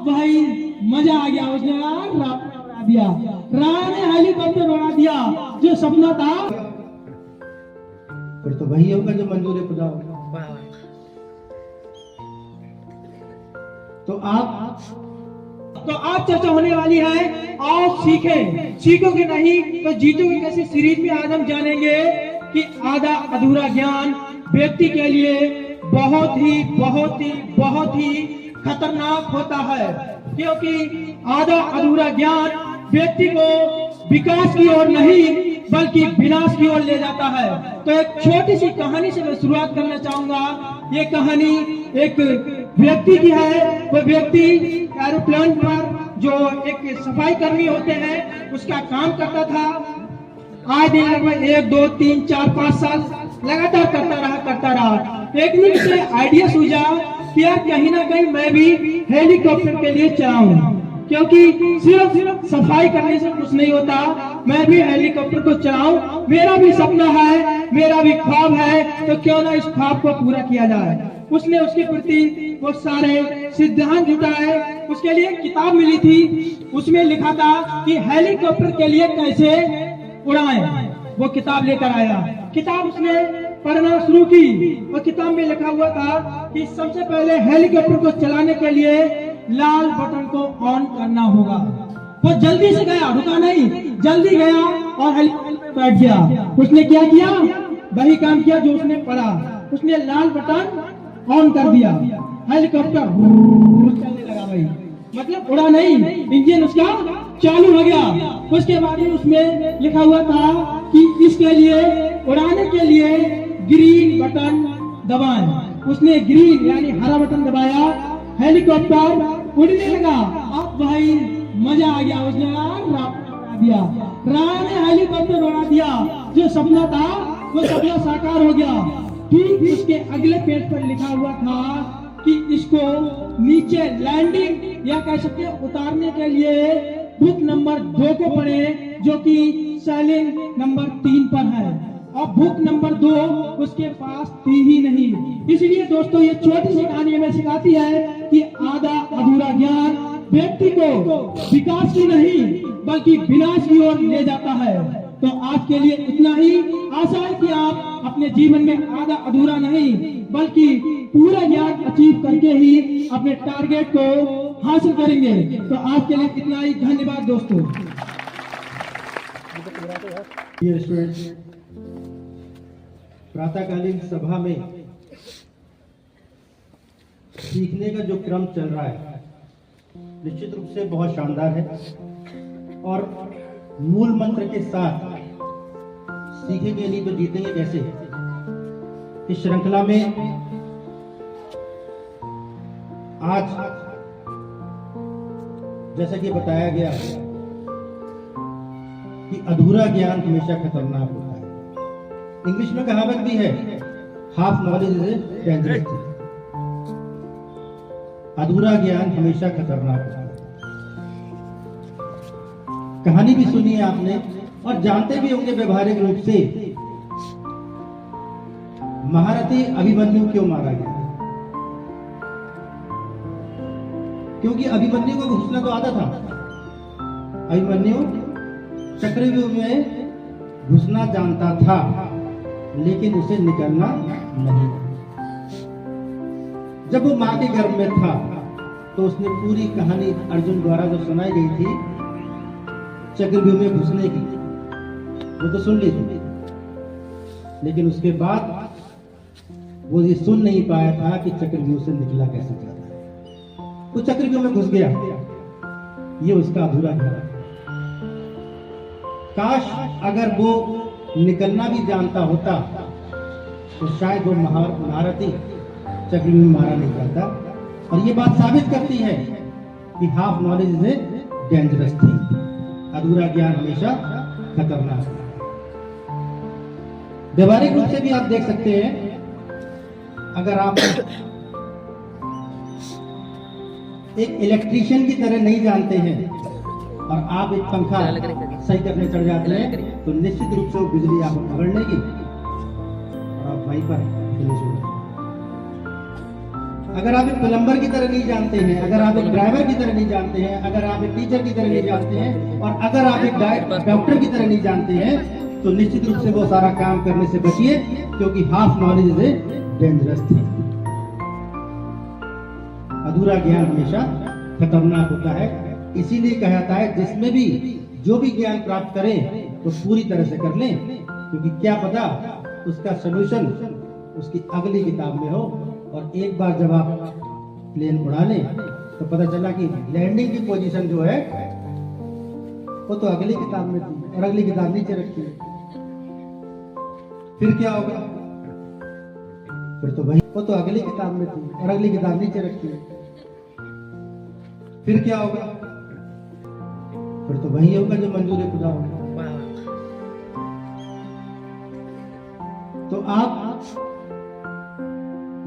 भाई मजा आ गया, उसने उड़ा दिया, राय ने हेलीकॉप्टर उड़ा दिया, जो सपना था। फिर तो वही होगा जो मंजूर खुदा होगा। तो आज चर्चा होने वाली है, आओ सीखोगे नहीं तो जीतोगे कैसे सीरीज में आज हम जानेंगे कि आधा अधूरा ज्ञान व्यक्ति के लिए बहुत ही खतरनाक होता है, क्योंकि आधा अधूरा ज्ञान व्यक्ति को विकास की ओर नहीं बल्कि विनाश की ओर ले जाता है। तो एक छोटी सी कहानी से मैं शुरुआत करना चाहूंगा। ये कहानी एक व्यक्ति की है। वो व्यक्ति एरोप्लेन पर जो एक सफाई कर्मी होते हैं उसका काम करता था। आए दिन लगभग 1, 2, 3, 4, 5 साल लगातार करता रहा। एक दिन से आइडिया सूझा कि यार कहीं ना कहीं मैं भी हेलीकॉप्टर के लिए चलाऊं, क्योंकि सिर्फ सफाई करने से कुछ नहीं होता, मैं भी हेलीकॉप्टर को चलाऊं, मेरा भी सपना है, मेरा भी ख्वाब है, तो क्यों ना इस ख्वाब को पूरा किया जाए। उसने उसके प्रति वो सारे सिद्धांत जुटाए। उसके लिए किताब मिली थी, उसमें लिखा था कि हेलीकॉप्टर के लिए कैसे उड़ाएं। वो किताब लेकर आया, किताब उसने पढ़ना शुरू की और किताब में लिखा हुआ था कि सबसे पहले हेलीकॉप्टर को चलाने के लिए लाल बटन को ऑन करना होगा। वो जल्दी से गया, रुका नहीं, जल्दी गया और हेलीकॉप्टर बैठ गया। उसने क्या किया? वही काम किया जो उसने पढ़ा। उसने लाल बटन ऑन कर दिया, हेलीकॉप्टर चलने लगा। भाई मतलब उड़ा नहीं, इंजन उसका चालू हो गया। उसके बाद में उसमें लिखा हुआ था कि इसके लिए उड़ाने के लिए ग्रीन बटन दबाएं। उसने ग्रीन यानी हरा बटन दबाया, हेलीकॉप्टर उड़ने लगा। अब भाई मजा आ गया, उसने उड़ा दिया, राय ने हेलीकॉप्टर उड़ा दिया। जो सपना था वो सपना साकार हो गया। ठीक उसके अगले पेज पर लिखा हुआ था कि इसको नीचे लैंडिंग या कह सकते हैं उतारने के लिए बुक नंबर 2 को पढ़े, जो कि सैलिंग नंबर 3 पर है। और बुक नंबर 2 उसके पास थी ही नहीं। इसलिए दोस्तों ये छोटी सी कहानी हमें सिखाती है कि आधा अधूरा ज्ञान व्यक्ति को विकास की नहीं बल्कि विनाश की ओर ले जाता है। तो आज के लिए इतना ही। आशा है कि आप अपने जीवन में आधा अधूरा नहीं बल्कि पूरा ज्ञान अचीव करके ही अपने टारगेट को हासिल करेंगे। तो आज के लिए इतना ही। धन्यवाद दोस्तों। डियर स्टूडेंट्स, प्रातःकालीन सभा में सीखने का जो क्रम चल रहा है निश्चित रूप से बहुत शानदार है और मूल मंत्र के साथ सीखेंगे नहीं तो जीतेंगे कैसे। इस श्रृंखला में आज जैसा कि बताया गया कि अधूरा ज्ञान हमेशा खतरनाक होता है। इंग्लिश में कहावत भी है, half knowledge is dangerous thing. अधूरा ज्ञान हमेशा खतरनाक होता है। कहानी भी सुनी है आपने और जानते भी होंगे व्यवहारिक रूप से महारथी अभिमन्यु क्यों मारा गया। क्योंकि अभिमन्यु को घुसना तो आता था। अभिमन्यु चक्रव्यूह में घुसना जानता था लेकिन उसे निकलना नहीं। जब वो मां के गर्भ में था तो उसने पूरी कहानी अर्जुन द्वारा जो सुनाई गई थी चक्रव्यूह में घुसने की, वो तो सुन ली थी, लेकिन उसके बाद वो ये सुन नहीं पाया था कि चक्रव्यूह से निकला कैसे जाता है। वो चक्रव्यूह में घुस गया, ये उसका अधूरा ज्ञान। काश अगर वो निकलना भी जानता होता तो शायद वो महारथी चक्रव्यूह में मारा नहीं जाता। और ये बात साबित करती है कि half knowledge is a dangerous thing. अधूरा ज्ञान हमेशा खतरनाक है। व्यवहारिक रूप से भी आप देख सकते हैं, अगर आप एक इलेक्ट्रीशियन की तरह नहीं जानते हैं और आप एक पंखा सही करने चढ़ जाते हैं तो निश्चित रूप से वो बिजली आपको पकड़ लेगी और आप वहीं पर फिनिश हो। अगर आप एक प्लम्बर की तरह नहीं जानते हैं, अगर आप एक ड्राइवर की तरह नहीं जानते हैं, अगर आप एक टीचर की तरह नहीं जानते हैं, और अगर आप एक डॉक्टर की तरह नहीं जानते हैं, तो निश्चित रूप से वो सारा काम करने से बचिए, क्योंकि half knowledge is dangerous thing. अधूरा ज्ञान हमेशा खतरनाक होता है। इसीलिए कहा जाता है जिसमें भी जो भी ज्ञान प्राप्त करें तो पूरी तरह से कर लें, क्योंकि क्या पता उसका सलूशन उसकी अगली किताब में हो। और एक बार जब आप प्लेन उड़ा लें तो पता चला कि लैंडिंग की पोजीशन जो है वो तो अगली किताब में थी और अगली किताब नीचे रखी है। फिर क्या होगा? फिर तो वही, वो तो अगली किताब में थी और अगली किताब नीचे रखी है। फिर क्या होगा? फिर तो वही होगा जो मंजूर खुदा होगा। तो आप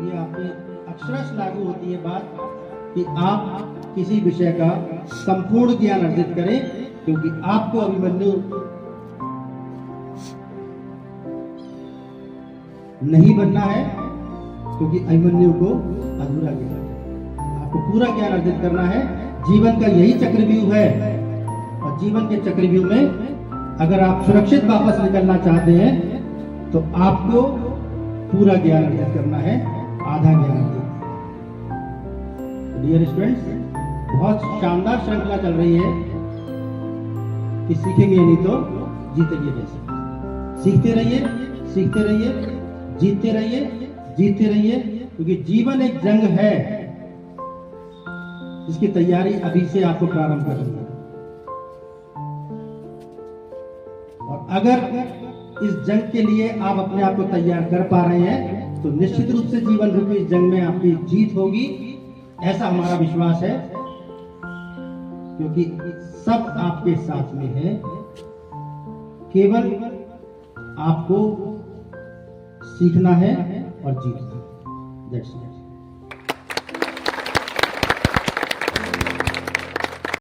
ये आप पे अक्षरश लागू होती है बात कि आप किसी विषय का संपूर्ण ज्ञान अर्जित करें, क्योंकि आपको अभिमन्यु नहीं बनना है, क्योंकि अभिमन्यु को अधूरा ज्ञान है। आपको पूरा ज्ञान अर्जित करना है। जीवन का यही चक्रव्यूह है, और जीवन के चक्रव्यूह में अगर आप सुरक्षित वापस निकलना चाहते हैं तो आपको पूरा ज्ञान अर्जित करना है, आधा ज्ञान अर्जित। डियर स्टूडेंट्स, बहुत शानदार श्रृंखला चल रही है कि सीखेंगे नहीं तो जीतेंगे कैसे। सीखते रहिए, सीखते रहिए, जीतते रहिए, जीतते रहिए, क्योंकि जीवन एक जंग है जिसकी तैयारी अभी से आपको प्रारंभ करनी है। और अगर इस जंग के लिए आप अपने आप को तैयार कर पा रहे हैं तो निश्चित रूप से जीवन रूपी इस जंग में आपकी जीत होगी, ऐसा हमारा विश्वास है, क्योंकि सब आपके साथ में है। केवल आपको सीखना है और जीतना है। That's it.